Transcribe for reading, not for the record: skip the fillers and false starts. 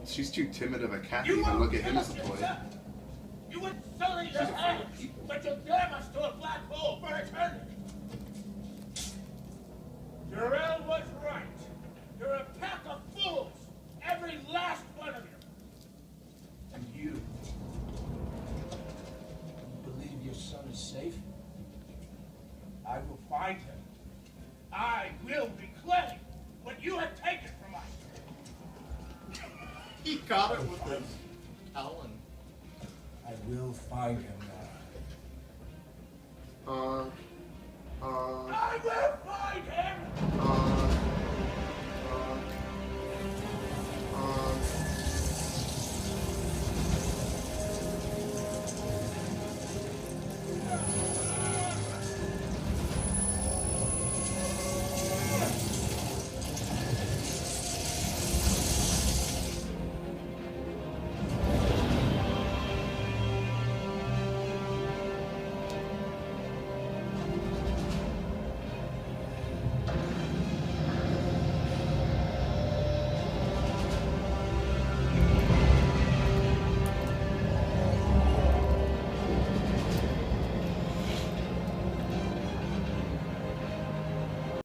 She's too timid of a cat to even look at him as a toy. You would sully your hands, but you'll damn us to a black hole for eternity. Jarrell was right. You're a pack of fools, every last one of you. And you believe your son is safe? I will find him. I will reclaim what you have taken from us. He got it with his talon. I will find him now. I will find him!